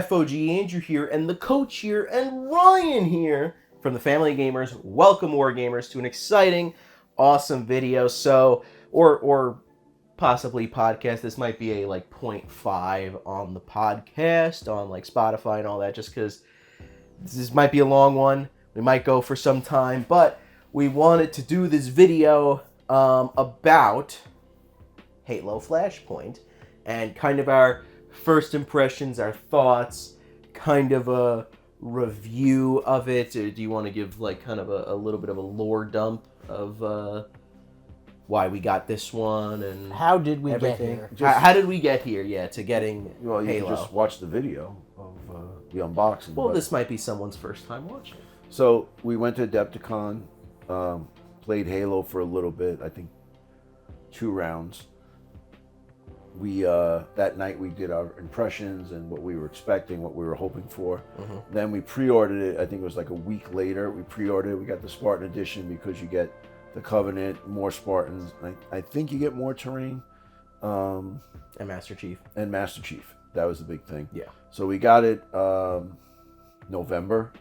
FOG Andrew here, and the coach here, and Ryan here from the Family Gamers. Welcome, War Gamers, to an exciting, awesome video. So, or possibly podcast. This might be a like 0.5 on the podcast, on like Spotify and all that, just because this might be a long one. We might go for some time, but we wanted to do this video about Halo Flashpoint and kind of our first impressions, our thoughts, kind of a review of it. Or do you want to give like kind of a little bit of a lore dump of why we got this one and how did we everything? get here? How did we get here? Yeah, to getting Well, you Halo. can just watch the video of the unboxing. Well, but- this might be someone's first time watching. So we went to Adepticon, played Halo for a little bit. I think 2 rounds. We that night we did our impressions and what we were expecting, what we were hoping for. Mm-hmm. Then we pre-ordered it. I think it was like a week later. We pre-ordered it. We got the Spartan edition because you get the Covenant, more Spartans. I think you get more terrain. And Master Chief. And Master Chief. That was the big thing. Yeah. So we got it November,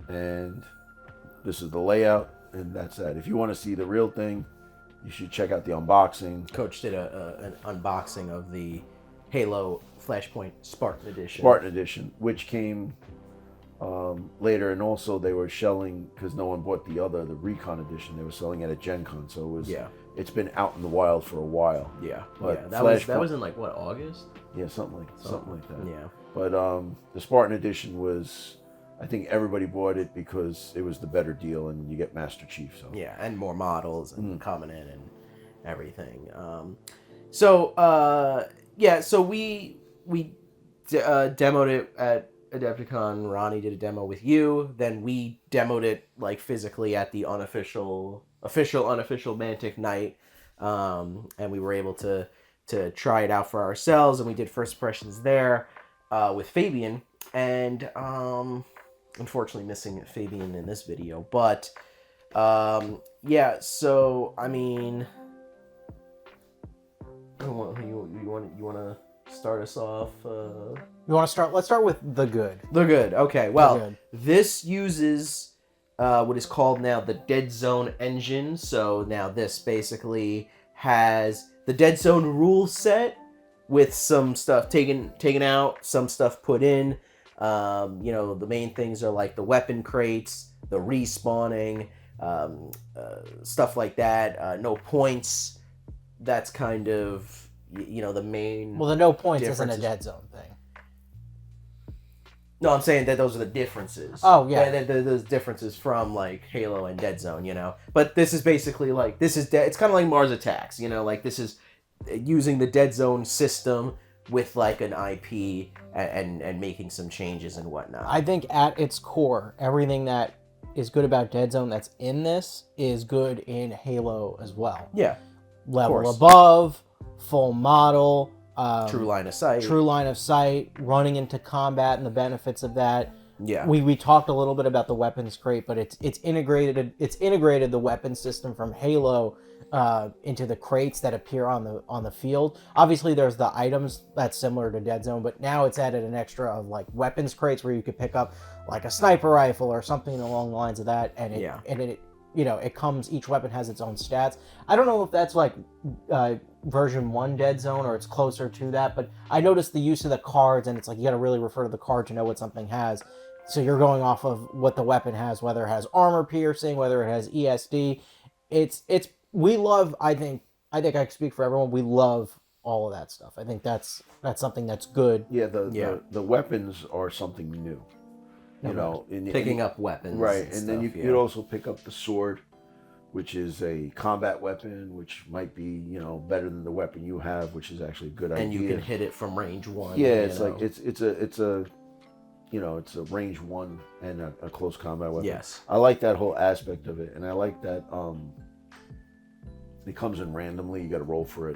and this is the layout, and that's that. If you want to see the real thing, you should check out the unboxing. Coach did an unboxing of the Halo Flashpoint Spartan Edition. Spartan Edition, which came later, and also they were selling, because no one bought the Recon Edition, they were selling it at Gen Con, so it was, it's been out in the wild for a while. Yeah, But yeah. That was in like what, August? Yeah, something like that. Yeah. But the Spartan Edition was, I think everybody bought it because it was the better deal, and you get Master Chief. So Yeah, and more models and coming in and everything. So we demoed it at Adepticon. Ronnie did a demo with you. Then we demoed it like physically at the unofficial Mantic night, and we were able to try it out for ourselves, and we did first impressions there with Fabian, and unfortunately missing Fabian in this video, but yeah. So I mean, you want to start us off? You want to start? Let's start with the good. The good. Okay. Well, The good. this uses what is called now the Dead Zone engine. So now this basically has the Dead Zone rule set with some stuff taken out, some stuff put in. The main things are like the weapon crates, the respawning, stuff like that. No points. That's kind of the main. Well, the no points isn't a differences. dead zone thing. No, I'm saying that those are the differences. Oh, yeah. Those differences from like Halo and Dead Zone, But this is basically like it's kind of like Mars Attacks, Like this is using the Dead Zone system with like an IP and making some changes and whatnot. I think at its core, everything that is good about Dead Zone that's in this is good in Halo as well. Yeah. Level above, full model, True line of sight. true line of sight, running into combat and the benefits of that. Yeah. We talked a little bit about the weapons crate, but it's integrated the weapon system from Halo into the crates that appear on the field. Obviously, there's the items that's similar to Dead Zone, but now it's added an extra of like weapons crates where you could pick up like a sniper rifle or something along the lines of that, and it comes. Each weapon has its own stats. I don't know if that's like version 1 Dead Zone or it's closer to that, but I noticed the use of the cards, and it's like you got to really refer to the card to know what something has. So you're going off of what the weapon has, whether it has armor piercing, whether it has ESD. We love. I think I can speak for everyone. We love all of that stuff. I think that's something that's good. yeah, the weapons are something new. Picking up weapons. Right, and and then you could also pick up the sword, which is a combat weapon, which might be better than the weapon you have, which is actually a good idea. And you can hit it from range 1. Yeah, it's like it's a range 1 and a close combat weapon. Yes. I like that whole aspect of it, and I like that it comes in randomly. You got to roll for it.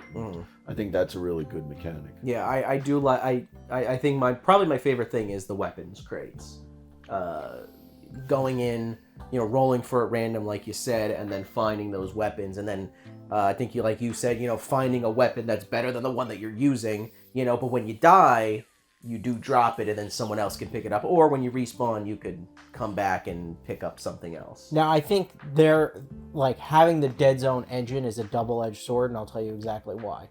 I think that's a really good mechanic. Yeah, I do like. I think probably my favorite thing is the weapons crates. Going in, rolling for it random, like you said, and then finding those weapons, and then I think you said, finding a weapon that's better than the one that you're using, but when you die, you do drop it and then someone else can pick it up, or when you respawn, you could come back and pick up something else. Now, I think they're like having the Dead Zone engine is a double-edged sword, and I'll tell you exactly why.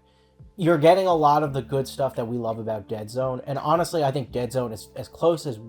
You're getting a lot of the good stuff that we love about Dead Zone, and honestly, I think Dead Zone is as close as,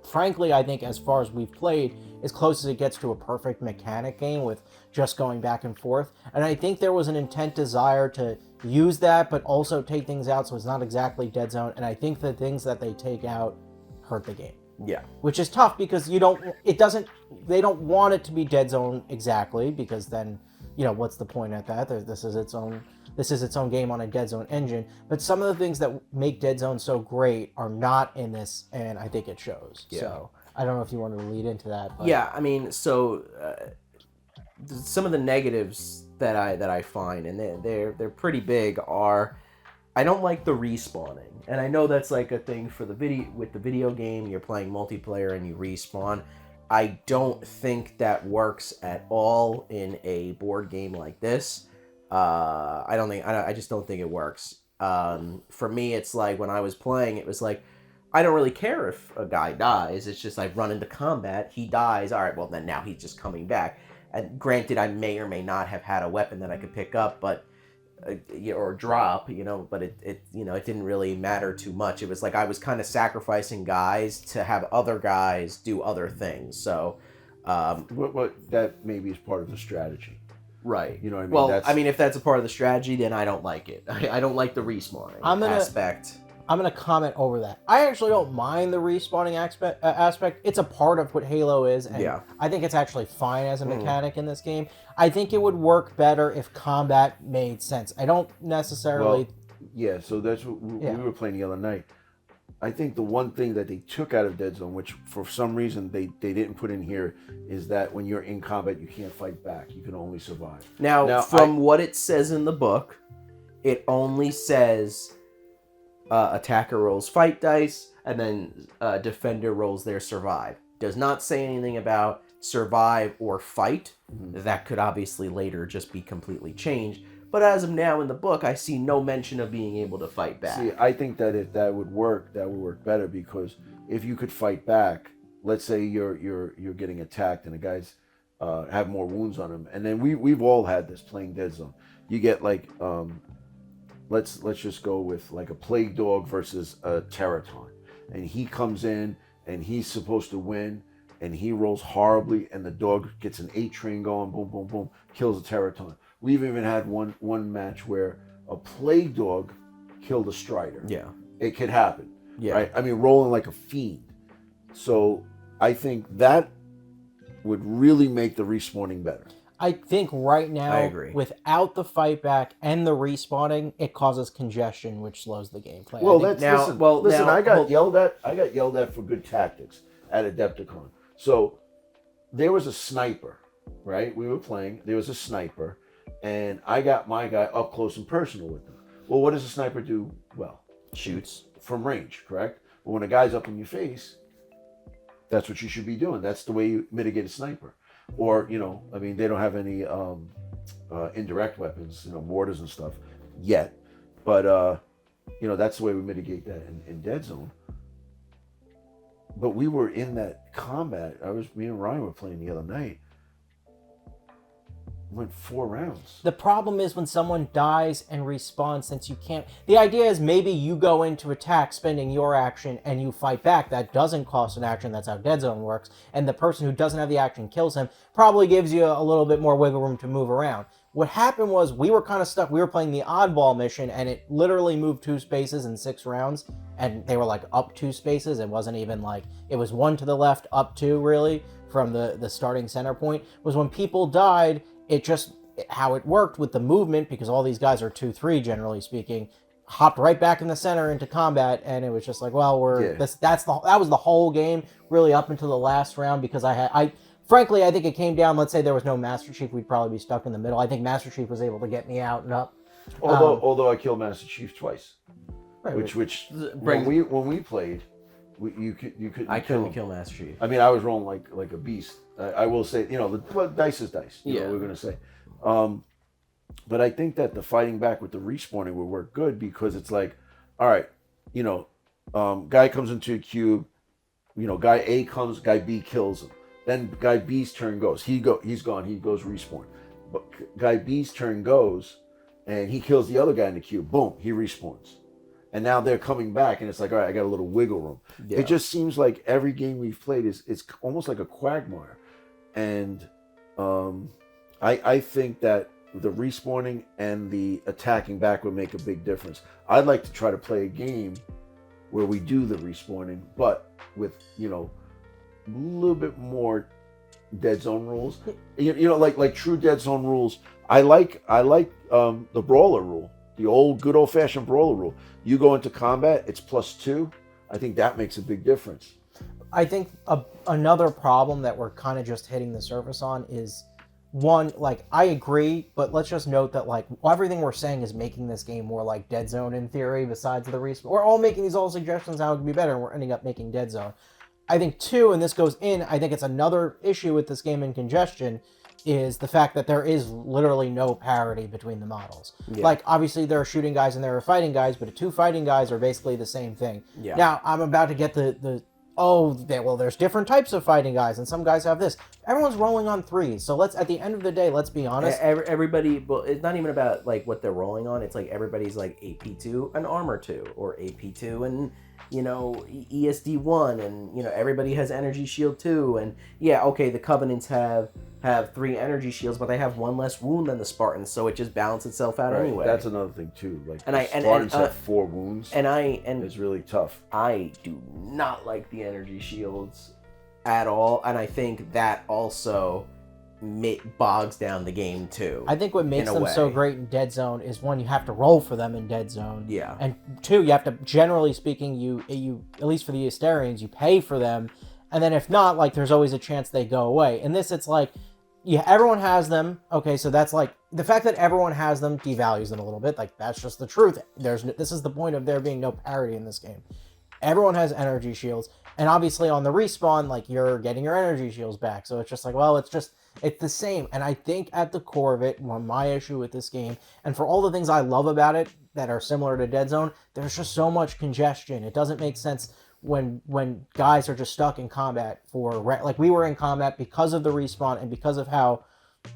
frankly, I think as far as we've played, as close as it gets to a perfect mechanic game with just going back and forth. And I think there was an intent desire to use that, but also take things out, so it's not exactly Dead Zone. And I think the things that they take out hurt the game. Yeah. Which is tough because they don't want it to be Dead Zone exactly, because then, what's the point at that? This is its own game on a Dead Zone engine. But some of the things that make Dead Zone so great are not in this, and I think it shows. Yeah. So I don't know if you wanted to lead into that. But... Yeah, I mean, so some of the negatives that I find, and they're pretty big, are I don't like the respawning. And I know that's like a thing for the video game, you're playing multiplayer and you respawn. I don't think that works at all in a board game like this. I just don't think it works. For me, it's like when I was playing, it was like, I don't really care if a guy dies. It's just I run into combat, he dies. All right, well then now he's just coming back. And granted, I may or may not have had a weapon that I could pick up, but or drop, but it didn't really matter too much. It was like I was kind of sacrificing guys to have other guys do other things. So, what that maybe is part of the strategy. Right. You know what I mean? Well, I mean, if that's a part of the strategy, then I don't like it. I don't like the respawning aspect. I'm going to comment over that. I actually don't mind the respawning aspect. It's a part of what Halo is, and Yeah. I think it's actually fine as a mechanic in this game. I think it would work better if combat made sense. I don't necessarily... Well, yeah, so that's what we were playing the other night. I think the one thing that they took out of Dead Zone, which for some reason they didn't put in here, is that when you're in combat, you can't fight back. You can only survive. Now from what it says in the book, it only says... attacker rolls fight dice, and then defender rolls their survive. Does not say anything about survive or fight. Mm-hmm. That could obviously later just be completely changed. But as of now in the book, I see no mention of being able to fight back. See, I think that if that would work better, because if you could fight back, let's say you're getting attacked and the guys have more wounds on them, and then we've all had this playing Dead Zone. You get like let's just go with like a plague dog versus a Teraton, and he comes in and he's supposed to win, and he rolls horribly, and the dog gets an 8 train going, boom, boom, boom, kills a Teraton. We've even had one match where a plague dog killed a Strider. Yeah, it could happen. Yeah, right. I mean, rolling like a fiend. So I think that would really make the respawning better. I think right now, I agree. Without the fight back and the respawning, it causes congestion, which slows the gameplay. Well, listen. I got yelled at for good tactics at Adepticon. So there was a sniper, right? We were playing. There was a sniper, and I got my guy up close and personal with them. Well, what does a sniper do? Well, shoots from range, correct? But when a guy's up in your face, that's what you should be doing. That's the way you mitigate a sniper. Or, I mean, they don't have any indirect weapons, mortars and stuff yet. But, that's the way we mitigate that in Dead Zone. But we were in that combat. Me and Ryan were playing the other night. Went 4 rounds. The problem is when someone dies and respawns, since you can't... The idea is maybe you go into attack spending your action and you fight back. That doesn't cost an action. That's how Dead Zone works. And the person who doesn't have the action kills him. Probably gives you a little bit more wiggle room to move around. What happened was we were kind of stuck. We were playing the oddball mission, and it literally moved 2 spaces in 6 rounds. And they were like up 2 spaces. It wasn't even like... It was 1 to the left, up 2 really, from the starting center point. Was when people died... It just, how it worked with the movement, because all these guys are 2-3 generally speaking, hopped right back in the center into combat, and it was just like, well, that was the whole game, really up until the last round, because frankly, I think it came down, let's say there was no Master Chief, we'd probably be stuck in the middle. I think Master Chief was able to get me out and up. Although I killed Master Chief twice, right, which when we played, you couldn't. I couldn't kill Master Chief. I mean, I was rolling like a beast. I will say, the dice is dice. You know what we're gonna say. But I think that the fighting back with the respawning would work good, because it's like, all right, Guy comes into a cube. Guy A comes, guy B kills him. Then guy B's turn goes. He's gone. He goes respawn. But guy B's turn goes, and he kills the other guy in the cube. Boom, he respawns. And now they're coming back, and it's like, all right, I got a little wiggle room. Yeah. It just seems like every game we've played it's almost like a quagmire. And I think that the respawning and the attacking back would make a big difference. I'd like to try to play a game where we do the respawning, but with a little bit more dead zone rules. Like true dead zone rules. I like the brawler rule, the good old fashioned brawler rule. You go into combat, it's +2. I think that makes a big difference. I think another problem that we're kind of just hitting the surface on is one, like, I agree, but let's just note that, like, everything we're saying is making this game more like Dead Zone in theory, besides the respawn. We're all making these suggestions how it could be better, and we're ending up making Dead Zone. I think, two, and this goes in, I think it's another issue with this game in congestion, is the fact that there is literally no parity between the models. Yeah. Like, obviously, there are shooting guys and there are fighting guys, but the two fighting guys are basically the same thing. Yeah. Now, I'm about to get there's different types of fighting guys, and some guys have this. Everyone's rolling on 3s, so at the end of the day, let's be honest. Everybody, well, it's not even about like what they're rolling on. It's like everybody's like AP2 and Armor 2, or AP2 and ESD1, and everybody has Energy Shield 2, and yeah, okay, the Covenants have 3 energy shields, but they have 1 less wound than the Spartans, so it just balances itself out anyway. That's another thing too. Like Spartans have 4 wounds, and it's really tough. I do not like the energy shields at all, and I think that also bogs down the game too. I think what makes them so great in Dead Zone is, one, you have to roll for them in Dead Zone. Yeah. And 2, you have to, generally speaking, you at least for the Asterians, you pay for them, and then if not, like, there's always a chance they go away. In this, it's like, yeah, everyone has them. Okay, so that's like, the fact that everyone has them devalues them a little bit. Like, that's just the truth. This is the point of there being no parity in this game. Everyone has energy shields, and obviously on the respawn, like, you're getting your energy shields back. So it's just like, well, it's the same. And I think at the core of it, my issue with this game, and for all the things I love about it that are similar to Dead Zone, there's just so much congestion. It doesn't make sense when guys are just stuck in combat like we were in combat because of the respawn and because of how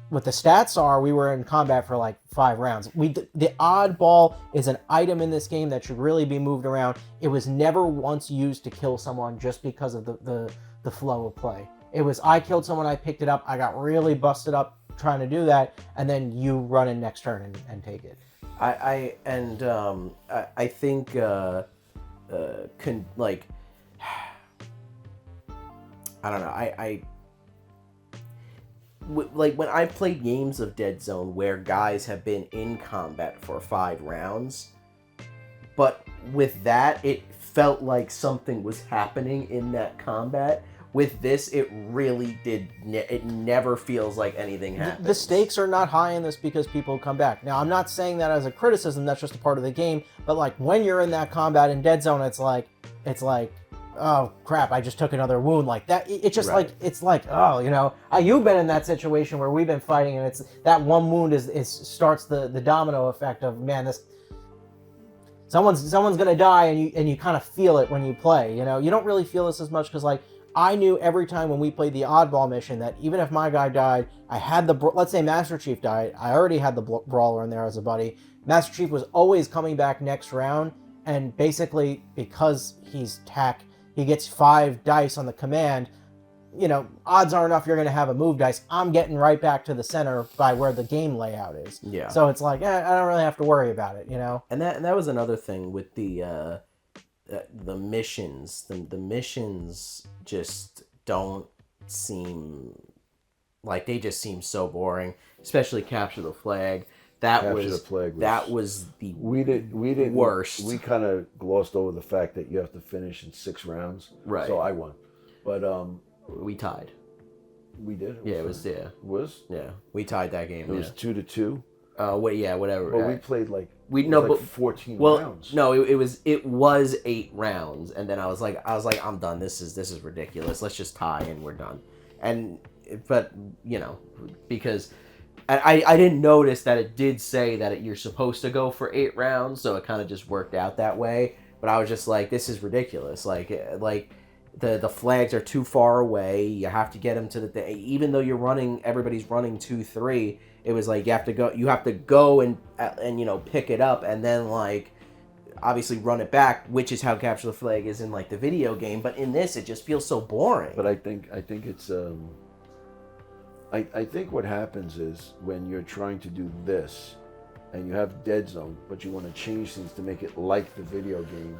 what the stats are. We were in combat for like 5 rounds. The oddball is an item in this game that should really be moved around. It was never once used to kill someone just because of the flow of play. It was, I killed someone, I picked it up, I got really busted up trying to do that, and then you run in next turn and take it. I think I don't know. Like when I've played games of Dead Zone where guys have been in combat for 5 rounds, but with that, it felt like something was happening in that combat. With this, it really did. It never feels like anything happens. The stakes are not high in this because people come back. Now, I'm not saying that as a criticism. That's just a part of the game. But like when you're in that combat in Dead Zone, it's like, oh crap, I just took another wound. Like that. It's just right. like, it's like, oh, you've been in that situation where we've been fighting, and it's that one wound starts the domino effect of, man, this. Someone's gonna die, and you kind of feel it when you play. You don't really feel this as much because like. I knew every time when we played the oddball mission that even if my guy died, I had let's say Master Chief died, I already had the brawler in there as a buddy. Master Chief was always coming back next round, and basically because he's TAC, he gets 5 dice on the command. Odds are enough you're going to have a move dice. I'm getting right back to the center by where the game layout is. Yeah. So it's like, I don't really have to worry about it, And that was another thing with the missions. The missions just don't seem like, they just seem so boring, especially Capture the Flag. That was the we didn't worst. We kind of glossed over the fact that you have to finish in 6 rounds. Right. So I won, but we tied. We did. It was we tied that game. It was 2-2. Whatever. Well, we played like 14 rounds. No, it was 8 rounds, and then I was like, I'm done. This is ridiculous. Let's just tie and we're done. But because I didn't notice that it did say that you're supposed to go for 8 rounds, so it kind of just worked out that way. but I was just like, this is ridiculous. Like the flags are too far away. You have to get them to the even though everybody's running 2-3. It was like you have to go and pick it up and then like obviously run it back, which is how capture the flag is in like the video game. But in this, it just feels so boring. But I think it's I think what happens is when you're trying to do this and you have dead zone, but you want to change things to make it like the video game,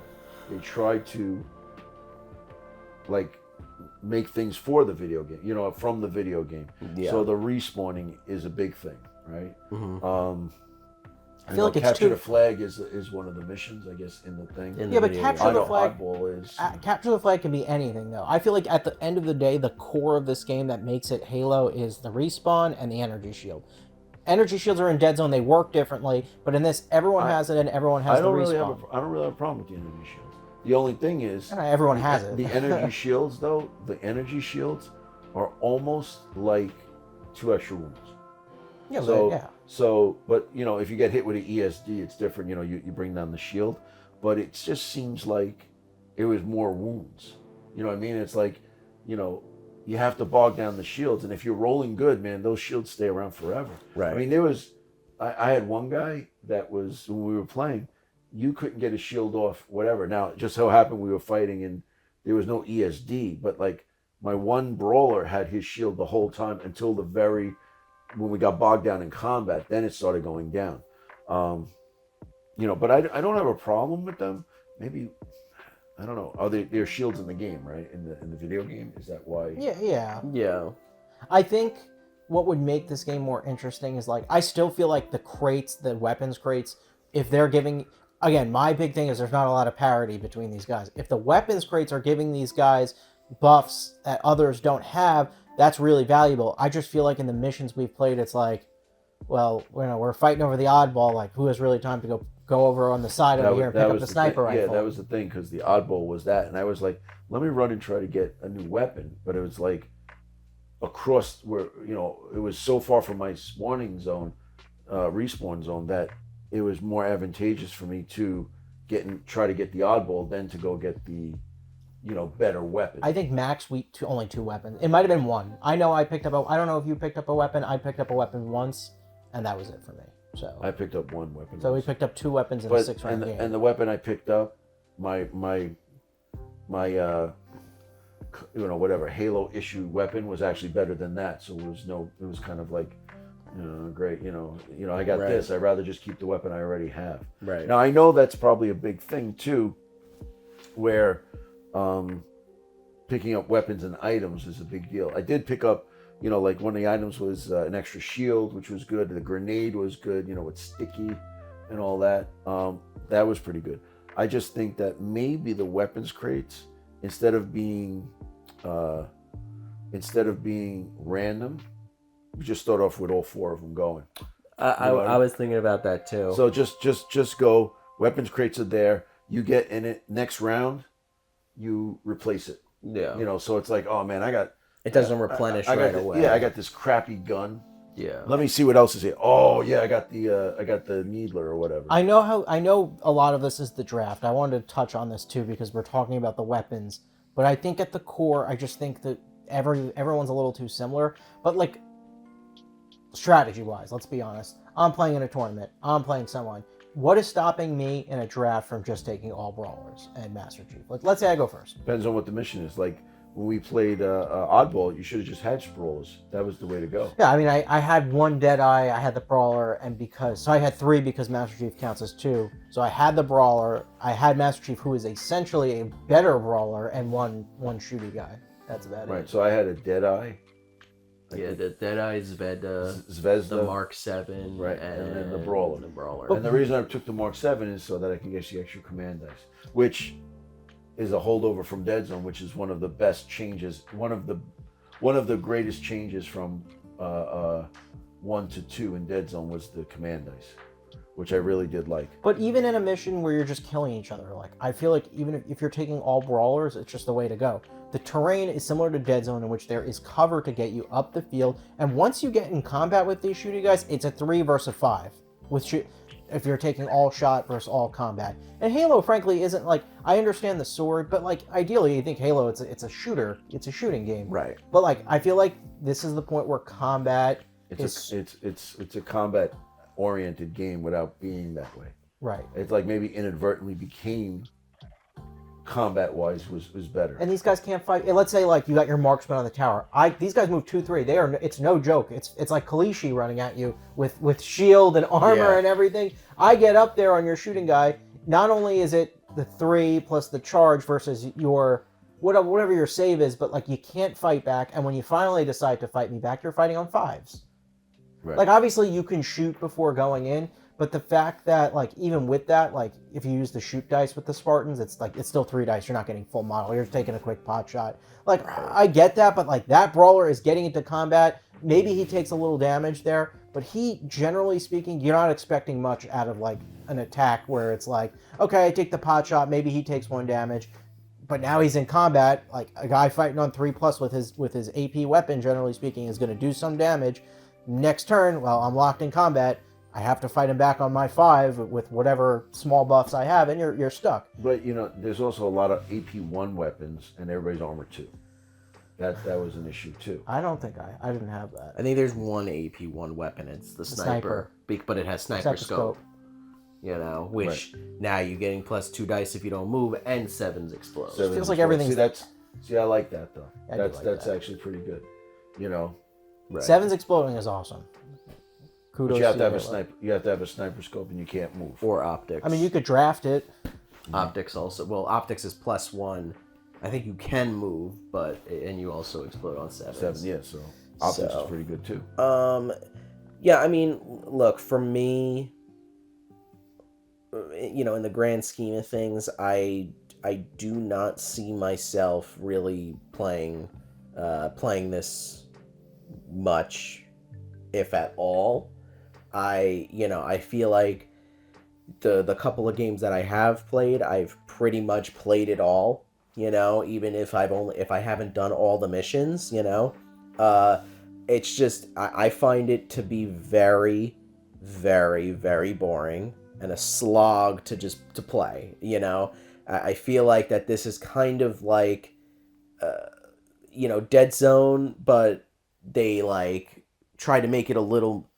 they try to like make things for the video game, from the video game. Yeah. So the respawning is a big thing, right? Mm-hmm. I feel like it's capture the flag is one of the missions, I guess, in the thing. Yeah, but capture the flag. Is Capture the flag can be anything, though. I feel like at the end of the day, the core of this game that makes it Halo is the respawn and the energy shield. Energy shields are in Dead Zone; they work differently, but in this, everyone has it and everyone has the respawn. I don't really have a problem with the energy shields. The only thing is, everyone has it. The energy shields, though, are almost like 2 extra wounds. Yeah, but if you get hit with an ESD, it's different. You bring down the shield, but it just seems like it was more wounds. You know what I mean? It's like, you have to bog down the shields, and if you're rolling good, man, those shields stay around forever. Right. I mean, I had one guy that was, when we were playing, you couldn't get a shield off, whatever. Now, it just so happened we were fighting and there was no ESD, but like my one brawler had his shield the whole time until when we got bogged down in combat, then it started going down. But I don't have a problem with them. Maybe, I don't know. They're shields in the game, right? In the video game, is that why? Yeah. I think what would make this game more interesting is like I still feel like the weapons crates, if they're giving. Again, my big thing is there's not a lot of parity between these guys. If the weapons crates are giving these guys buffs that others don't have, that's really valuable. I just feel like in the missions we've played, it's like, well, we're fighting over the oddball. Like, who has really time to go over on the side over here and pick up the sniper rifle? Yeah, that was the thing, because the oddball was that. And I was like, let me run and try to get a new weapon. But it was like across where, it was so far from my spawning zone, respawn zone, that it was more advantageous for me to try to get the oddball than to go get the better weapon. I think max only 2 weapons. It might have been 1. I know I picked up I don't know if you picked up a weapon. I picked up a weapon once, and that was it for me. So I picked up 1 weapon. So we picked up 2 weapons in a 6-round game. And the weapon I picked up, my whatever Halo issue weapon was actually better than that. So it was kind of like, great, I got this. I'd rather just keep the weapon I already have. Right. Now I know that's probably a big thing too, where picking up weapons and items is a big deal. I did pick up, like one of the items was an extra shield, which was good. The grenade was good, it's sticky and all that. That was pretty good. I just think that maybe the weapons crates, instead of being random, we just start off with all 4 of them going. I was thinking about that too. So just go. Weapons crates are there. You get in it next round. You replace it. Yeah. So it's like, oh man, it doesn't replenish right away. Yeah, I got this crappy gun. Yeah. Let me see what else is here. Oh yeah, I got the needler or whatever. I know a lot of this is the draft. I wanted to touch on this too because we're talking about the weapons. But I think at the core, I just think that everyone's a little too similar. But like strategy-wise, let's be honest. I'm playing in a tournament. I'm playing someone. What is stopping me in a draft from just taking all brawlers and Master Chief? Let's say I go first. Depends on what the mission is. Like when we played Oddball, you should have just had brawlers. That was the way to go. Yeah, I mean, I had 1 Deadeye, I had the brawler, so I had 3 because Master Chief counts as 2. So I had the brawler, I had Master Chief, who is essentially a better brawler, and one shooty guy. That's about it. Right. So I had a Deadeye. Yeah, the Deadeye, Zvezda, the Mark 7, right, and then the Brawler. And the reason I took the Mark 7 is so that I can get the extra command dice, which is a holdover from Dead Zone, which is one of the best changes, one of the greatest changes from 1 to 2 in Dead Zone was the command dice, which I really did like. But even in a mission where you're just killing each other, like I feel like even if you're taking all brawlers, it's just the way to go. The terrain is similar to Dead Zone, in which there is cover to get you up the field, and once you get in combat with these shooting guys, it's a 3 versus 5. if you're taking all shot versus all combat. And Halo, frankly, isn't like, I understand the sword, but like ideally, you think Halo, it's a shooter, it's a shooting game. Right. But like, I feel like this is the point where combat It's a combat oriented game without being that way. right. It's like maybe inadvertently became combat wise was better. And these guys can't fight. Let's say like you got your marksman on the tower. These guys move 2-3. They are. It's no joke. It's like Kalishi running at you with shield and armor Yeah. and everything. I get up there on your shooting guy. Not only is it the 3 plus the charge versus your whatever your save is, but like you can't fight back. And when you finally decide to fight me back, you're fighting on 5s. Right. Like obviously you can shoot before going in, but the fact that like even with that, like if you use the shoot dice with the Spartans, it's still 3 dice. You're not getting full model. You're taking a quick pot shot. Like I get that, but like that brawler is getting into combat. Maybe he takes a little damage there, but he, generally speaking, you're not expecting much out of like an attack where it's like, okay, I take the pot shot, maybe he takes 1 damage. But now he's in combat, like a guy fighting on 3+ with his AP weapon, generally speaking, is going to do some damage. Next turn, well, I'm locked in combat. I have to fight him back on my 5 with whatever small buffs I have, and you're stuck. But there's also a lot of AP1 weapons and everybody's armor 2. That was an issue too. I don't think I didn't have that. I think there's one AP1 weapon. It's the sniper. But it has sniper scope. Which now you're getting +2 dice if you don't move, and 7s explode. It feels like everything's... See, I like that though. That's that. actually pretty good. Right. 7s exploding is awesome. Kudos. But you have to have a Halo. sniper. You have to have a sniper scope, and you can't move. Or optics. I mean, you could draft it. Optics also. Well, optics is +1. I think you can move, and you also explode on 7s. 7, yeah. So optics is pretty good too. Yeah. I mean, look, for me, in the grand scheme of things, I do not see myself really playing this much, if at all. I feel like the couple of games that I have played, I've pretty much played it all. Even if I haven't done all the missions. It's just I find it to be very, very, very boring and a slog to play. I feel like that this is kind of like Dead Zone, but they like try to make it a little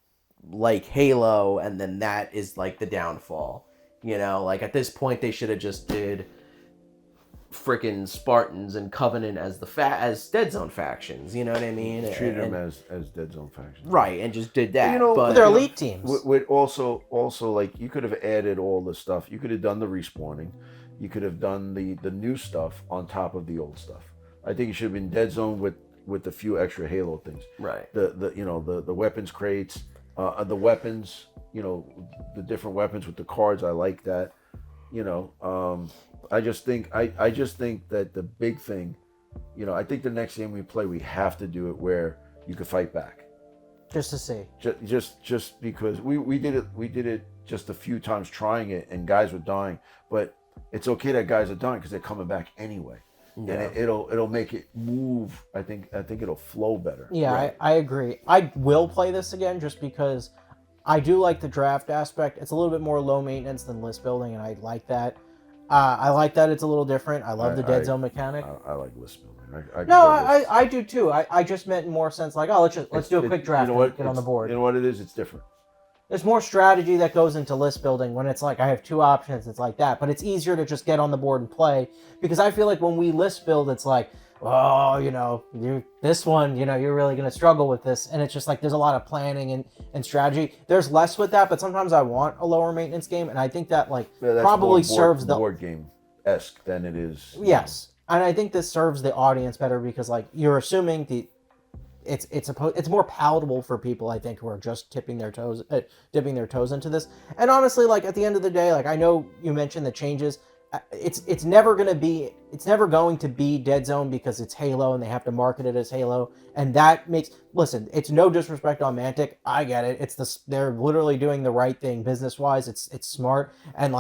like Halo, and then that is like the downfall. Like at this point they should have just did freaking Spartans and Covenant as as Dead Zone factions. You know what I mean? Treated them as Dead Zone factions, right? And just did that. But they're elite teams. With also like you could have added all the stuff. You could have done the respawning. You could have done the new stuff on top of the old stuff. I think it should have been Dead Zone with a few extra Halo things. Right. The weapons crates, the weapons. The different weapons with the cards. I like that. I just think that the big thing, I think the next game we play, we have to do it where you could fight back. Just to see. Just because we did it just a few times trying it, and guys were dying. But it's okay that guys are dying because they're coming back anyway. Yeah. And it'll make it move. I think it'll flow better. Yeah, right. I agree. I will play this again just because I do like the draft aspect. It's a little bit more low maintenance than list building, and I like that. I like that it's a little different. I love the Dead Zone mechanic. I like list building. I do too. I just meant in more sense like, let's do a quick draft and get on the board. You know what it is? It's different. There's more strategy that goes into list building when it's like I have 2 options. It's like that, but it's easier to just get on the board and play, because I feel like when we list build, it's like, this one, you're really going to struggle with this. And it's just like, there's a lot of planning and strategy. There's less with that, but sometimes I want a lower maintenance game. And I think that probably serves the board game-esque than it is. Yes. And I think this serves the audience better because you're assuming it's more palatable for people, I think, who are just dipping their toes into this. And honestly, at the end of the day, I know you mentioned the changes. It's never going to be Dead Zone because it's Halo and they have to market it as Halo, and that makes, listen, it's no disrespect on Mantic, I get it, they're literally doing the right thing business wise, it's smart, and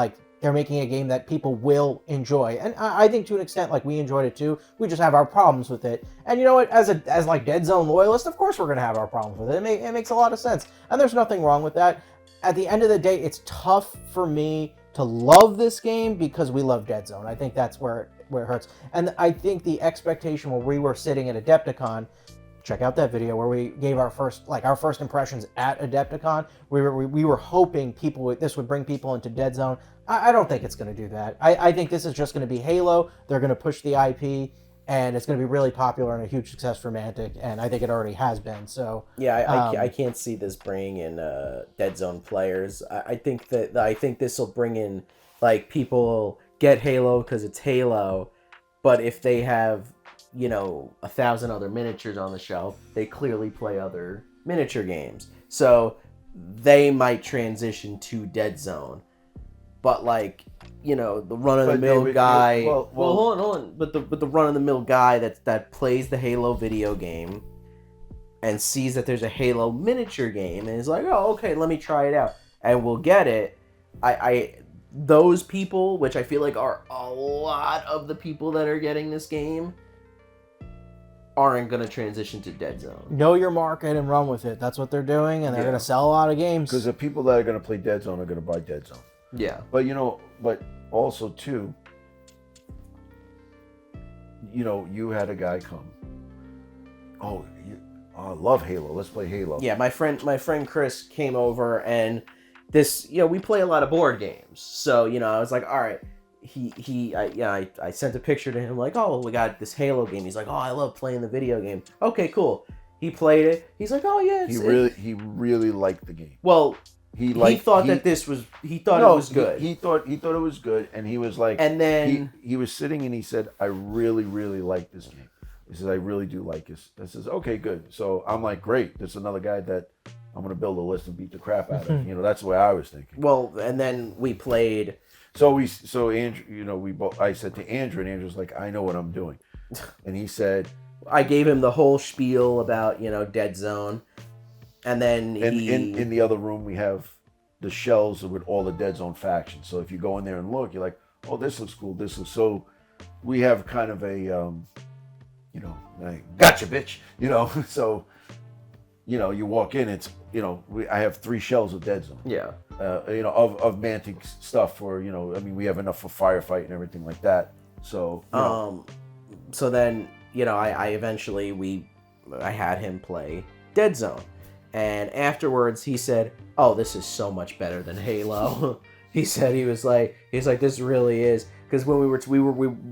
they're making a game that people will enjoy. And I think to an extent, like, we enjoyed it too. We just have our problems with it. And you know what? As like Dead Zone loyalists, of course we're going to have our problems with it. It makes a lot of sense. And there's nothing wrong with that. At the end of the day, it's tough for me to love this game because we love Dead Zone. I think that's where it hurts. And I think the expectation when we were sitting at Adepticon, check out that video where we gave our first impressions at Adepticon. We were hoping this would bring people into Dead Zone. I don't think it's going to do that. I think this is just going to be Halo. They're going to push the IP, and it's going to be really popular and a huge success for Mantic. And I think it already has been. So yeah, I can't see this bringing in Dead Zone players. I think this will bring in, like, people get Halo because it's Halo, but if they have 1,000 other miniatures on the shelf, they clearly play other miniature games, so they might transition to Dead Zone. But, like, the run-of-the-mill guy. Well, hold on. But the run-of-the-mill guy that plays the Halo video game and sees that there's a Halo miniature game and is like, oh, okay, let me try it out, and we'll get it. Those people, which I feel like are a lot of the people that are getting this game, aren't going to transition to Dead Zone. Know your market and run with it. That's what they're doing, and they're going to sell a lot of games. Because the people that are going to play Dead Zone are going to buy Dead Zone. Yeah. But, but also, too, you had a guy come. Oh, I love Halo. Let's play Halo. Yeah, my friend Chris came over, and this, we play a lot of board games. So, I was like, all right. I sent a picture to him, like, oh, we got this Halo game. He's like, oh, I love playing the video game. Okay, cool. He played it. He's like, oh yeah. He really liked the game. Well, he thought it was good. He thought it was good, and he was like, and then he was sitting and he said, I really, really like this game. He says, I really do like this. I says, okay, good. So I'm like, great. There's another guy that I'm gonna build a list and beat the crap out of. That's the way I was thinking. Well, and then we played. So Andrew, I said to Andrew, and Andrew's like, I know what I'm doing, and he said, I gave him the whole spiel about Dead Zone, and then in the other room we have the shelves with all the Dead Zone factions. So if you go in there and look, you're like, oh, this looks cool. This looks so. We have kind of a, like, gotcha, bitch. So, you walk in, it's I have 3 shelves of Dead Zone. Yeah. Of Mantic stuff for we have enough for firefight and everything like that. So so then I eventually I had him play Dead Zone, and afterwards he said, oh, this is so much better than Halo. He said he's like this really is, because when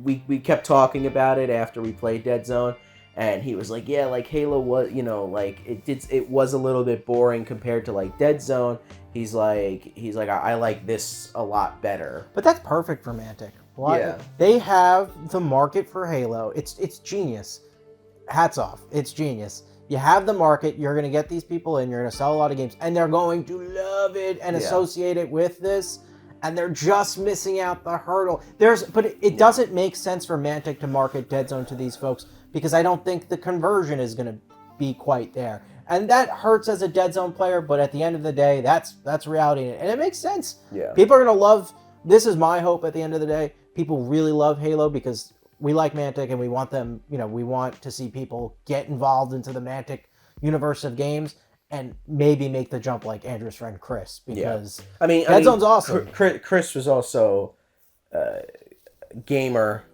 we kept talking about it after we played Dead Zone. And he was like, yeah, like Halo was, it was a little bit boring compared to like Dead Zone. He's like, I like this a lot better. But that's perfect for Mantic. Yeah. They have the market for Halo. It's genius. Hats off. It's genius. You have the market. You're going to get these people in. You're going to sell a lot of games. And they're going to love it and associate it with this. And they're just missing out the hurdle. But it doesn't make sense for Mantic to market Dead Zone to these folks, because I don't think the conversion is going to be quite there. And that hurts as a Dead Zone player, but at the end of the day, that's reality. And it makes sense. Yeah. People are going to love, this is my hope at the end of the day, people really love Halo because we like Mantic and we want them, we want to see people get involved into the Mantic universe of games and maybe make the jump like Andrew's friend Chris, because Dead Zone's awesome. Chris was also gamer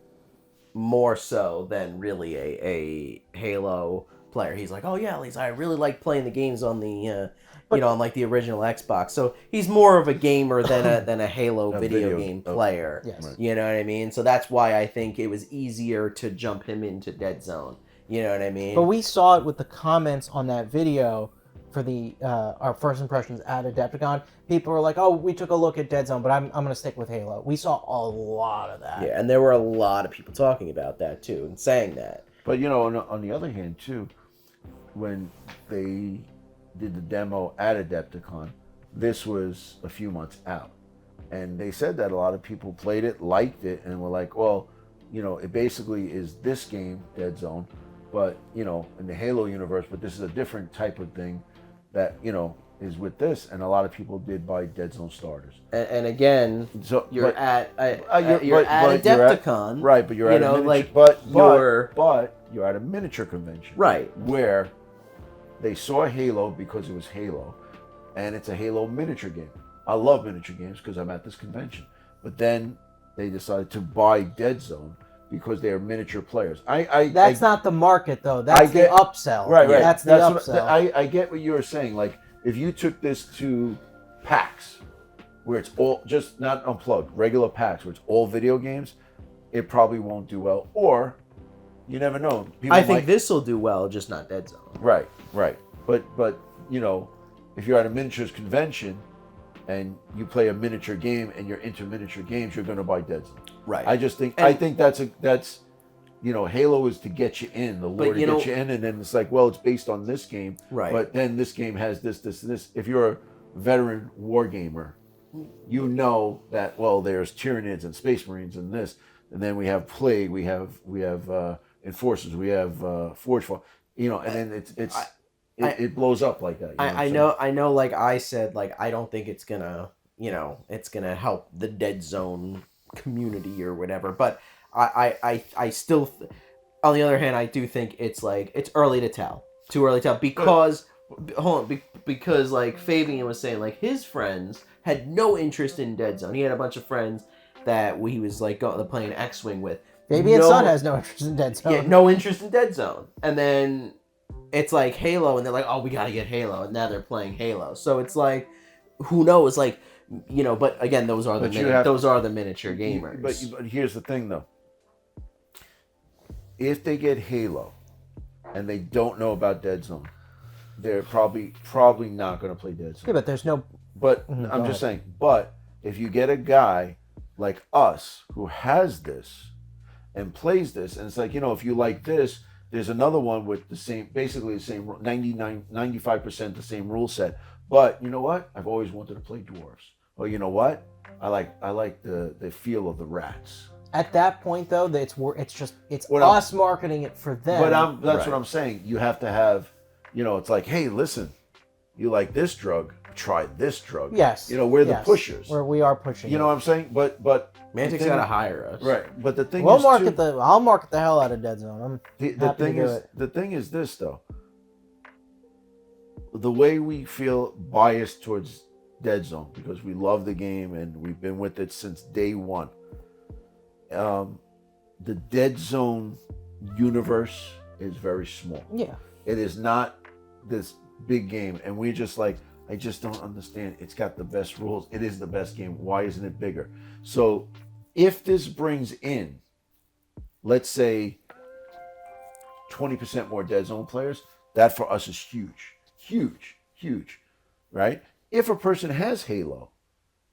more so than really a Halo player. He's like, oh yeah, I really like playing the games on the on like the original Xbox. So he's more of a gamer than a Halo video game player. Yes. You know what I mean? So that's why I think it was easier to jump him into Dead Zone. You know what I mean? But we saw it with the comments on that video for the our first impressions at Adepticon. People were like, oh, we took a look at Dead Zone, but I'm going to stick with Halo. We saw a lot of that. Yeah, and there were a lot of people talking about that too and saying that. But on the other hand too, when they did the demo at Adepticon, this was a few months out, and they said that a lot of people played it, liked it, and were like, well, it basically is this game, Dead Zone, but in the Halo universe, but this is a different type of thing that is with this, and a lot of people did buy Dead Zone starters. And again, So you're but- at you're at- Adepticon, right, but you're at a miniature, like but you're at a miniature convention, right. Where they saw Halo because it was Halo, and it's a Halo miniature game. I love miniature games because I'm at this convention. But then they decided to buy Dead Zone because they are miniature players. That's not the market though. That's the upsell. Right. That's the upsell. I get what you were saying. Like if you took this to PAX, where it's all just not unplugged, regular PAX, where it's all video games, it probably won't do well. Or you never know. I think this will do well, just not Dead Zone. Right. But if you're at a miniatures convention and you play a miniature game and you're into miniature games, you're going to buy Dead Zone. Right. I think that's Halo is to get you in, the lore to get you in, and then it's like, well, it's based on this game, right? But then this game has this, and this. If you're a veteran war gamer, you know that there's Tyranids and Space Marines and this, and then we have Plague, we have Enforcers, we have Forge, and then it blows up like that. I know. Like I said, like I don't think it's gonna help the Dead Zone community or whatever. But I still, on the other hand, I do think it's early to tell, too early to tell because because like Fabian was saying, like his friends had no interest in Dead Zone. He had a bunch of friends that he was like playing X-Wing with. Fabian's son has no interest in Dead Zone. Yeah, no interest in Dead Zone, and then it's like Halo, and they're like, oh, we gotta get Halo, and now they're playing Halo. So it's like, who knows? Like, but again, those are the miniature gamers. But here's the thing, though. If they get Halo, and they don't know about Dead Zone, they're probably not going to play Dead Zone. Yeah, but there's no. But I'm just saying. But if you get a guy like us who has this and plays this, and it's like, if you like this, there's another one with basically the same 95% the same rule set. But you know what? I've always wanted to play dwarves. Well, you know what? I like the feel of the rats. At that point, though, it's us marketing it for them. But that's what I'm saying. You have to have, it's like, hey, listen, you like this drug? Try this drug. Yes. We're the pushers. We are pushing. You know what I'm saying? But Mantic's got to hire us. Right. But the thing I'll market the hell out of Dead Zone. The thing is this, though. The way we feel biased towards Dead Zone because we love the game and we've been with it since day one. The Dead Zone universe is very small. Yeah. It is not this big game, and we're just like, I just don't understand. It's got the best rules. It is the best game. Why isn't it bigger? So if this brings in, let's say, 20% more Dead Zone players, that for us is huge. Huge, right? If a person has Halo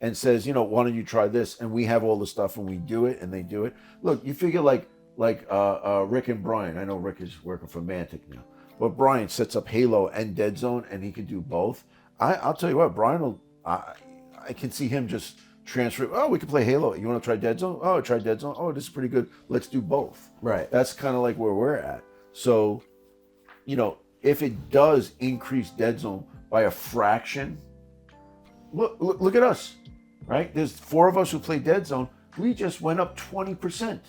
and says, why don't you try this? And we have all the stuff and we do it and they do it. Look, you figure like Rick and Brian. I know Rick is working for Mantic now. But Brian sets up Halo and Dead Zone and he can do both. I'll tell you what, Brian I can see him just transfer. Oh, we can play Halo. You want to try Dead Zone? Oh, try Dead Zone. Oh, this is pretty good. Let's do both. Right. That's kind of like where we're at. So, if it does increase Dead Zone by a fraction, look at us, right? There's 4 of us who play Dead Zone. We just went up 20%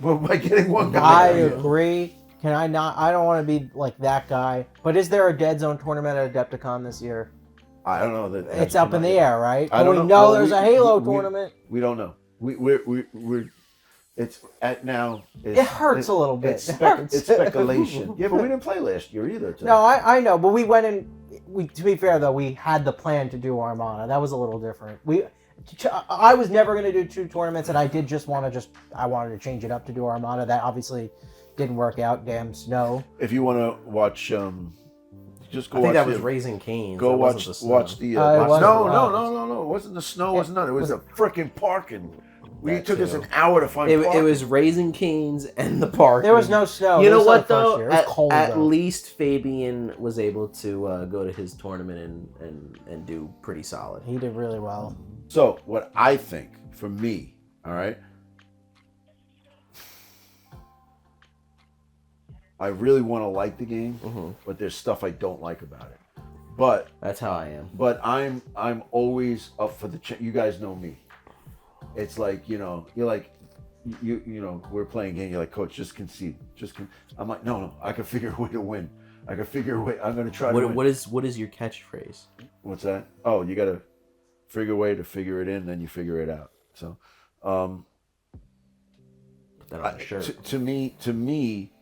by getting one guy. I agree. Can I not? I don't want to be like that guy. But is there a Dead Zone tournament at Adepticon this year? I don't know that. It's up in the air, right? I don't we know. There's a Halo tournament. We don't know. We're it's at now. It hurts a little bit. It's speculation. Yeah, but we didn't play last year either. No, I know, but we went in. To be fair though, we had the plan to do Armada. That was a little different. I was never going to do 2 tournaments, and I did wanted to change it up to do Armada. That obviously didn't work out. Damn snow. If you want to watch, just go. I think watch that was Raising Cane's. Go watch the. No. It wasn't the snow. Wasn't none. It was a freaking parking. It took us an hour to find. It was Raising Cane's and the park. There was no snow. You know what though? It was cold, at least Fabian was able to go to his tournament and do pretty solid. He did really well. So what I think for me, all right. I really want to like the game, but there's stuff I don't like about it. But That's how I am. But I'm always up for the. You guys know me. It's like you're like we're playing a game. You're like, coach, just concede. I'm like, no, I can figure a way to win. I can figure a way. I'm gonna try to win. What is your catchphrase? What's that? Oh, you gotta figure a way to figure it in, then you figure it out. So, Put that on a shirt. to me,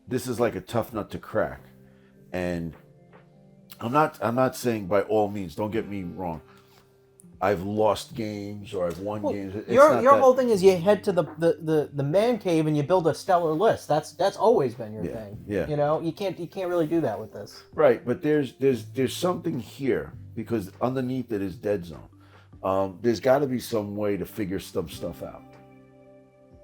this is like a tough nut to crack, and I'm not saying by all means. Don't get me wrong. I've lost games or I've won games. Your whole thing is you head to the man cave and you build a stellar list. That's always been your thing. Yeah. You can't really do that with this. Right, but there's something here because underneath it is dead zone. There's got to be some way to figure some stuff out.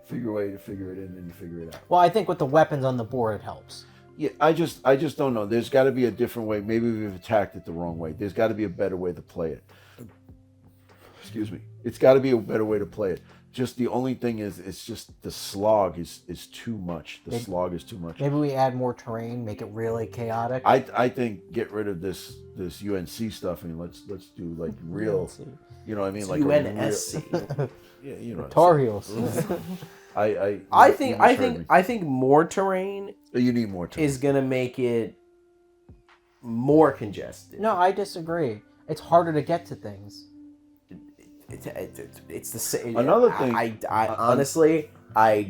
Figure a way to figure it in, and you figure it out. Well, I think with the weapons on the board, it helps. Yeah, I just don't know. There's got to be a different way. Maybe we've attacked it the wrong way. There's got to be a better way to play it. Excuse me. It's got to be a better way to play it. Just the only thing is, it's just the slog is too much. Slog is too much. Maybe we add more terrain, make it really chaotic. I think get rid of this UNC stuff and let's do like real. UNC. You know what I mean? It's like UNSC. Yeah, you know. Tar Heels. I think more terrain you need more terrain. is gonna make it more congested. No, I disagree. It's harder to get to things. It's the same. Another thing. I honestly, I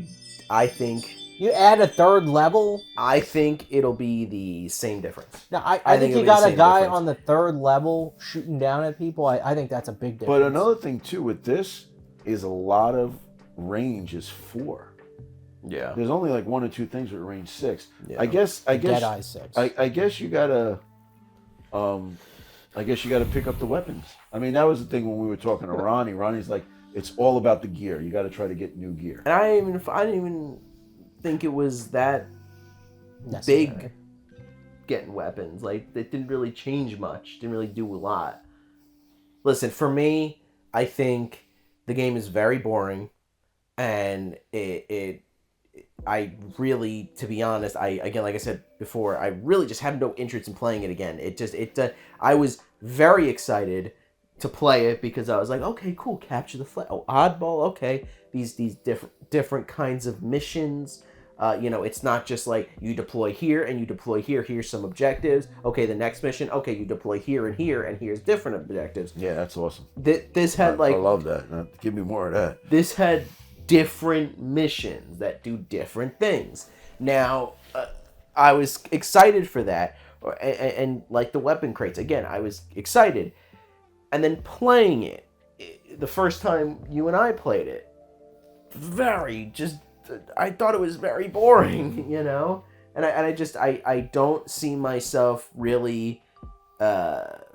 think. You add a third level. I think it'll be the same difference. No, I think you got a guy on the third level shooting down at people. I think that's a big difference. But another thing too with this is a lot of range is 4. Yeah. There's only like 1 or 2 things with range 6. Yeah. I guess Deadeye 6. I guess you gotta pick up the weapons. I mean, that was the thing when we were talking to Ronnie. Ronnie's like, it's all about the gear. You got to try to get new gear. And I didn't even think it was that big getting weapons. Like, it didn't really change much. Didn't really do a lot. Listen, for me, I think the game is very boring, and I really, to be honest, again, like I said before, I really just have no interest in playing it again. I was very excited to play it because I was like, okay, cool, capture the flag. Oh, oddball, okay. These different kinds of missions. It's not just like you deploy here and you deploy here. Here's some objectives. Okay, the next mission. Okay, you deploy here, and here's different objectives. Yeah, that's awesome. This had I love that. Give me more of that. This had different missions that do different things. Now, I was excited for that, and like the weapon crates. Again, I was excited, and then playing it the first time you and I played it, I thought it was very boring, and I don't see myself really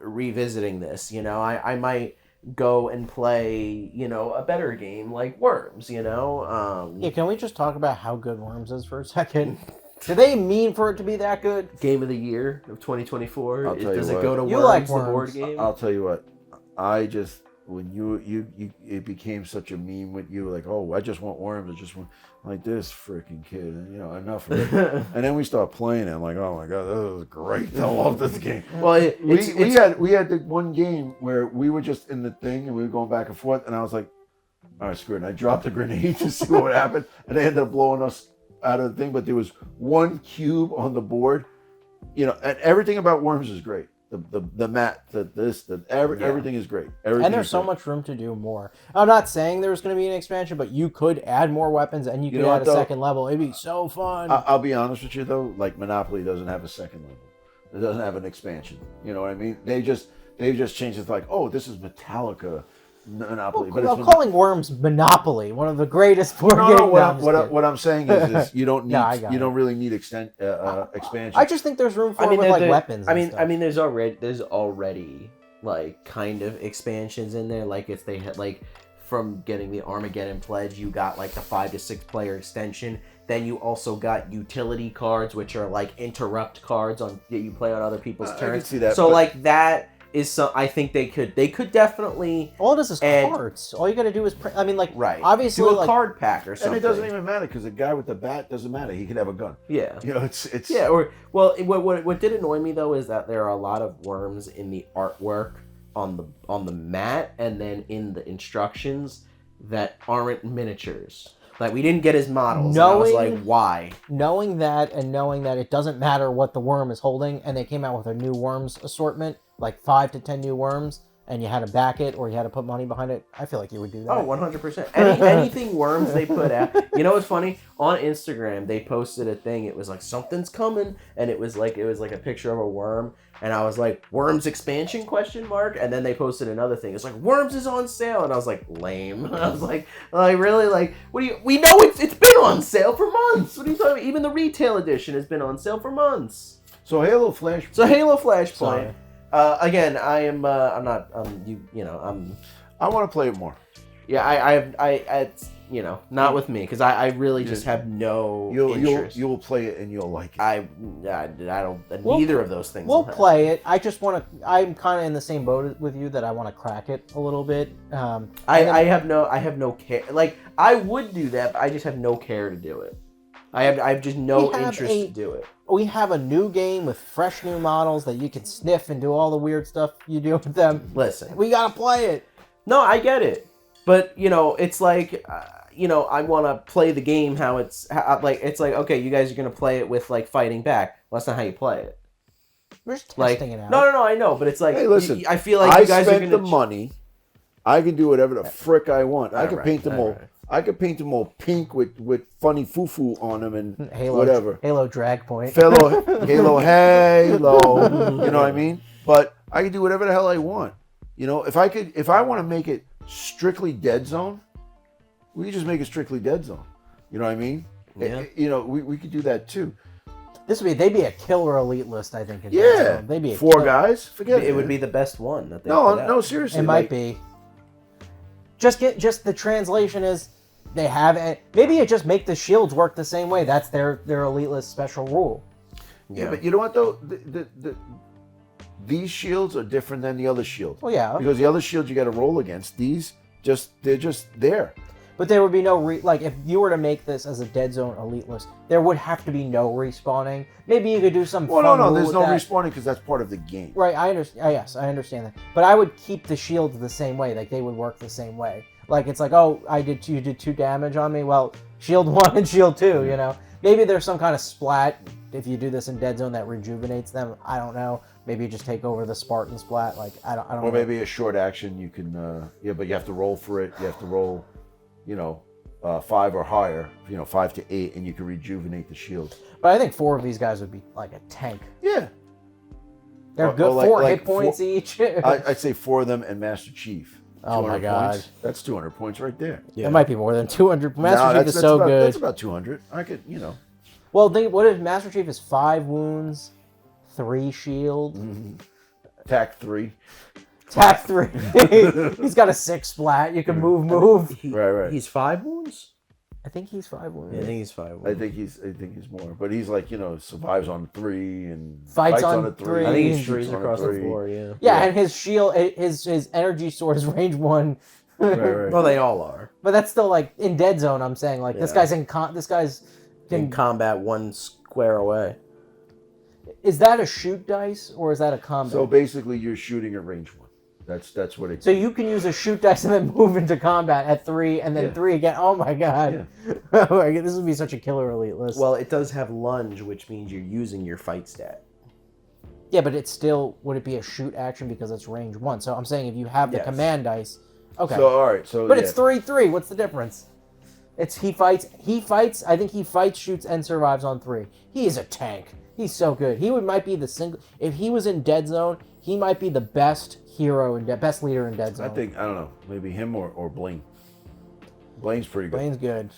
revisiting this. I might go and play, a better game like Worms, Yeah, can we just talk about how good Worms is for a second? Do they mean for it to be that good? Game of the year of 2024. Does it go to You Worms, like the Worms. board game? I'll tell you what. When you it became such a meme with you, like, oh, I just want Worms. I just want like this freaking kid, enough of it. And then we start playing it. I'm like, oh my god, this is great. I love this game. Well, we had the one game where we were just in the thing and we were going back and forth, and I was like, all right, screw it. And I dropped a grenade to see what happened, and they ended up blowing us out of the thing. But there was one cube on the board, and everything about Worms is great. The mat, everything is great. And there's so much room to do more. I'm not saying there's going to be an expansion, but you could add more weapons and you could add a second level. It'd be so fun. I'll be honest with you though, like Monopoly doesn't have a second level. It doesn't have an expansion. You know what I mean? They've just changed it like, oh, this is Metallica Monopoly. Well, calling Worms Monopoly, one of the greatest board games. What I'm saying is you don't need you don't really need expansion. I just think there's room for weapons. I mean, there's already like kind of expansions in there. Like they had like from getting the Armageddon Pledge, you got like the 5 to 6 player extension. Then you also got utility cards, which are like interrupt cards that you play on other people's turns. I can see that, so like that. I think they could definitely All it is add- cards. All you got to do is print. I mean, like, right obviously, do a like, card pack or something. And it doesn't even matter because the guy with the bat doesn't matter. He can have a gun. Yeah. You know, it's Yeah, or well, what did annoy me though is that there are a lot of worms in the artwork on the mat and then in the instructions that aren't miniatures. Like we didn't get his models. And I was like, why? knowing that and knowing that it doesn't matter what the worm is holding, and they came out with a new worms assortment, like 5 to 10 new worms, and you had to back it or you had to put money behind it, I feel like you would do that. Oh, 100%. Anything worms they put out. You know what's funny? On Instagram, they posted a thing. It was like, something's coming. And it was like a picture of a worm. And I was like, worms expansion, ? And then they posted another thing. It's like, worms is on sale. And I was like, lame. I was like really? Like, what do you... We know it's been on sale for months. What are you talking about? Even the retail edition has been on sale for months. So Halo Flashpoint. Halo Flashpoint. Sorry. Again, I am. I'm not. I want to play it more. Yeah, it's not with me because I really just have no interest. You'll play it and you'll like it. I don't. Neither of those things. We'll play it. I just want to. I'm kind of in the same boat with you that I want to crack it a little bit. I have no care. Like I would do that, but I just have no care to do it. I have just no interest to do it. We have a new game with fresh new models that you can sniff and do all the weird stuff you do with them. Listen, we gotta play it. No, I get it, but it's like I want to play the game how it's okay. You guys are gonna play it with like fighting back. Well, that's not how you play it. We're just testing it out. No, I know, but it's like, hey, listen, I feel like you guys are spent the money. I can do whatever the frick I want. I can paint them all. Right. I could paint them all pink with funny foo-foo on them and Halo, whatever. Halo drag point. Halo, Halo. You know what I mean? But I can do whatever the hell I want. If I want to make it strictly Dead Zone, we could just make it strictly Dead Zone. You know what I mean? Yeah. We could do that too. They'd be a killer elite list, I think. Yeah. They'd be 4 guys. Forget it. It would be the best one that they No, seriously. It might be. Just the translation is they have it. Maybe it just make the shields work the same way. That's their elite list special rule. Yeah, but you know what though? These shields are different than the other shields. Well, yeah. Because the other shields you got to roll against. They're just there. But there would be no like if you were to make this as a Dead Zone elite list, there would have to be no respawning. Maybe you could do some. Well, fun no, rule there's with no that. respawning because that's part of the game. Right, I understand. Yes, I understand that. But I would keep the shields the same way. Like they would work the same way. Like it's like, oh, you did 2 damage on me. Well, shield 1 and shield 2. You know, maybe there's some kind of splat if you do this in Dead Zone that rejuvenates them. I don't know. Maybe you just take over the Spartan splat. Like I don't. Or know. maybe a short action you can. But you have to roll for it. You have to roll. 5 or higher. 5 to 8, and you can rejuvenate the shield. But I think 4 of these guys would be like a tank. Yeah. They're good. Or 4 hit points each. I'd say 4 of them and Master Chief. Oh my 200 God. points. That's 200 points right there. Yeah. It might be more than 200. Master Chief is that's so about, good. That's about 200. I could, Well, what if Master Chief is 5 wounds, 3 shield, Tack 3. attack 3. He's got a 6 splat. You can move. Right. He's 5 wounds. I think he's 5 wounds. Yeah, I think he's 5 wounds. I think he's more, but he's like survives on 3 and Fights on a 3. I think he's He's trees on a across the 3. floor. Yeah. Yeah, and his shield, his energy sword is range 1. Right. Well, they all are But that's still like in Dead Zone. I'm saying like this Yeah. guy's this guy's in combat 1 square away. Is that a shoot dice or is that a combat? So basically, you're shooting at range 1. That's what it. So you can use a shoot dice and then move into combat at 3 and then Yeah. 3 again. Oh my God. Oh my God. This would be such a killer elite list. Well, it does have lunge, which means you're using your fight stat. Yeah, but it's still, would it be a shoot action because it's range 1? So I'm saying if you have the Yes. command dice, okay. So all right. So but it's 3-3. What's the difference? It's he fights. I think he fights, shoots, and survives on 3. He is a tank. He's so good. Might be the single. If he was in Dead Zone, he might be the best hero and best leader in Dead Zone. I don't know, maybe him or Blaine. Blaine's pretty good. Blaine's good.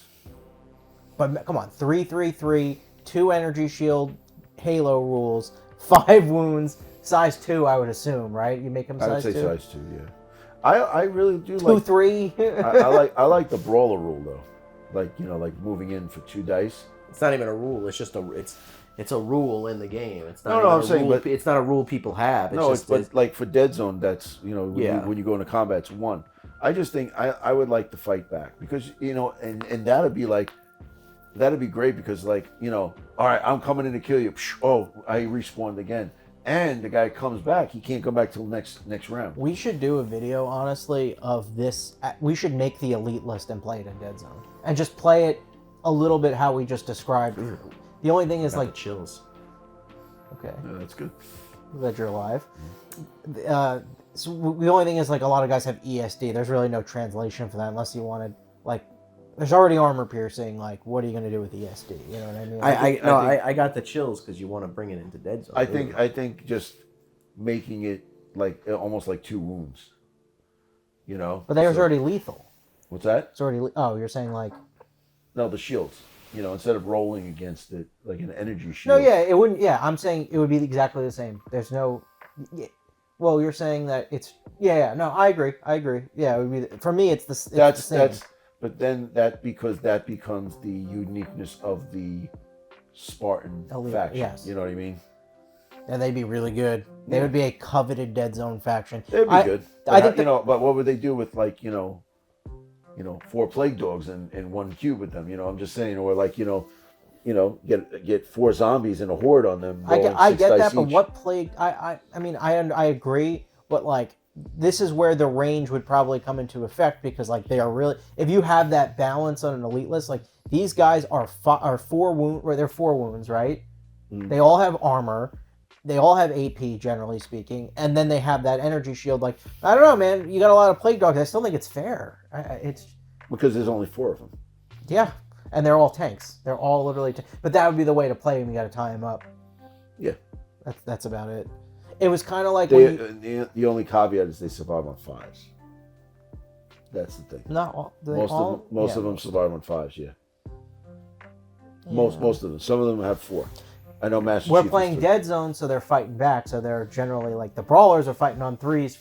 But come on, 3-3-3, 2 energy shield, Halo rules, 5 wounds, size 2. I would assume, right? You make him I would size say 2. size 2. Yeah. I really do 2-3. I like the brawler rule though, like moving in for 2 dice. It's not even a rule. It's just It's a rule in the game. It's not. No, even I'm a saying, rule, but it's not a rule people have. It's no, just but like for Dead Zone, that's when Yeah. when you go into combat, it's one. I just think I would like to fight back because and that'd be like. That'd be great because, like, all right, I'm coming in to kill you. Psh, oh, I respawned again, and the guy comes back. He can't come back till next round. We should do a video, honestly, of this. We should make the elite list and play it in Dead Zone, and just play it a little bit how we just described. The only thing is, got like, the chills. okay, Yeah, that's good. that you're alive. So the only thing is, like, a lot of guys have ESD. There's really no translation for that unless you wanted, like, there's already armor piercing. Like, what are you going to do with ESD? You know what I mean? I got the chills because you want to bring it into Dead Zone. I think just making it like almost like 2 wounds. But there's already lethal. What's that? It's already. Oh, you're saying like. No, the shields. Instead of rolling against it like an energy No, shield. yeah, it wouldn't. Yeah, I'm saying it would be exactly the same. There's no. Yeah, well, you're saying that it's. Yeah. No, I agree. Yeah, it would be. For me, it's the. It's the same. But then that becomes the uniqueness of the Spartan Elite, faction. yes. You know what I mean? And they'd be really good. They would be a coveted Dead Zone faction. They'd be good. But I think but what would they do with like 4 plague dogs and 1 cube with them? I'm just saying, or like get 4 zombies and a horde on them. I get that, but each. what plague? I mean, I agree, but like this is where the range would probably come into effect because like they are really. If you have that balance on an elite list, like these guys are 4 wounds. They're 4 wounds, right? Mm. They all have armor. They all have AP, generally speaking, and then they have that energy shield. Like, I don't know, man. You got a lot of plague dogs. I still think it's fair. It's because there's only 4 of them. Yeah, and they're all tanks. They're all literally. But that would be the way to play them. You got to tie them up. Yeah, that's about it. It was kind of like the only caveat is they survive on 5s. That's the thing. Not all. Most of them survive on 5s. Yeah. Most of them. Some of them have 4. I know Master We're Chief playing Dead Zone, so they're fighting back. So they're generally like the brawlers are fighting on 3s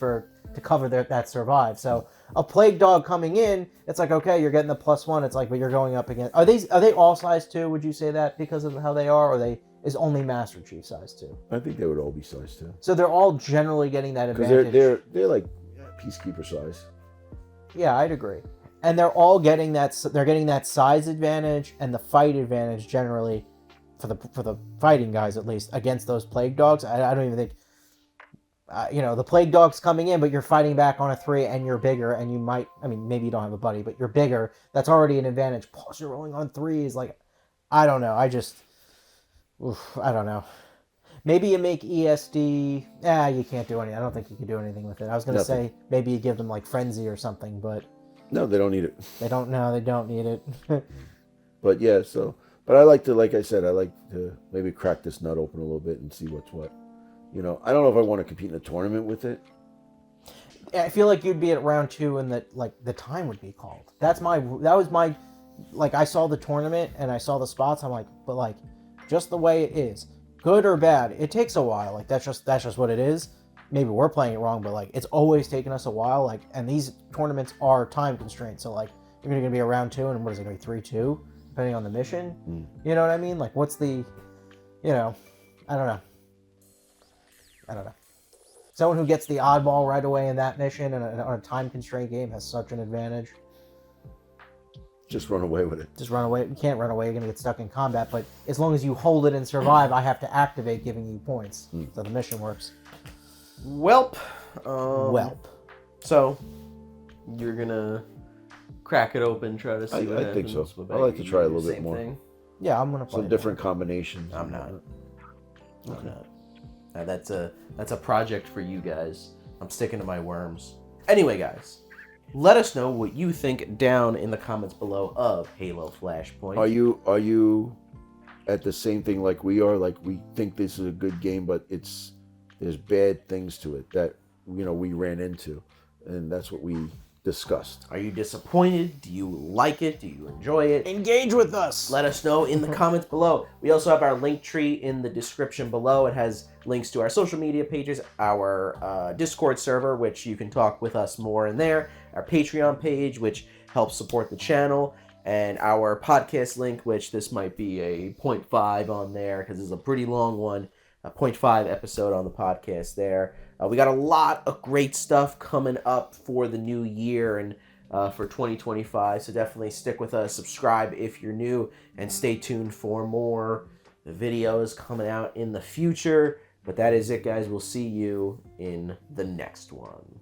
to cover that survive. So a plague dog coming in, it's like okay, you're getting the +1. It's like, but you're going up against. Are they all size 2? Would you say that because of how they are, or is only Master Chief size 2? I think they would all be size 2. So they're all generally getting that advantage. Because they're like peacekeeper size. Yeah, I'd agree. And they're all getting that. They're getting that size advantage and the fight advantage generally, for the fighting guys at least, against those plague dogs. I don't even think. The plague dog's coming in, but you're fighting back on a 3 and you're bigger, and you might. I mean, maybe you don't have a buddy, but you're bigger. That's already an advantage. Plus, you're rolling on 3s. Like, I don't know. I don't know. Maybe you make ESD. You can't do anything. I don't think you can do anything with it. I was gonna say maybe you give them like frenzy or something, but. No, they don't need it. They don't need it. But yeah, but I like to, like I said, I like to maybe crack this nut open a little bit and see what's what. I don't know if I want to compete in a tournament with it. I feel like you'd be at round 2 and that like the time would be called. That was my, like I saw the tournament and I saw the spots. I'm like, but like, just the way it is, good or bad, it takes a while. Like that's just what it is. Maybe we're playing it wrong, but like it's always taken us a while. Like, and these tournaments are time constrained. So like you're gonna be a round 2, and what is it gonna be 3-2, depending on the mission. You know what I mean? Like, what's the, I don't know. Someone who gets the oddball right away in that mission and on a time constrained game has such an advantage. Just run away with it. Just run away. You can't run away. You're gonna get stuck in combat. But as long as you hold it and survive, I have to activate giving you points. So the mission works. Welp. So, you're gonna crack it open, try to see what I happens. think so. What I like to try a you? little bit Same more. thing? Yeah, I'm gonna play Some different combinations. I'm not. That's a project for you guys. I'm sticking to my worms. Anyway, guys, let us know what you think down in the comments below of Halo Flashpoint. Are you at the same thing like we are? Like, we think this is a good game, but there's bad things to it that we ran into, and that's what we discussed. Are you disappointed? Do you like it? Do you enjoy it? Engage with us. Let us know in the comments below. We also have our link tree in the description below. It has links to our social media pages, our Discord server, which you can talk with us more in there, our Patreon page, which helps support the channel, and our podcast link, which this might be a 0.5 on there because it's a pretty long one, a 0.5 episode on the podcast there. We got a lot of great stuff coming up for the new year and for 2025, so definitely stick with us, subscribe if you're new, and stay tuned for more videos coming out in the future. But that is it, guys. We'll see you in the next one.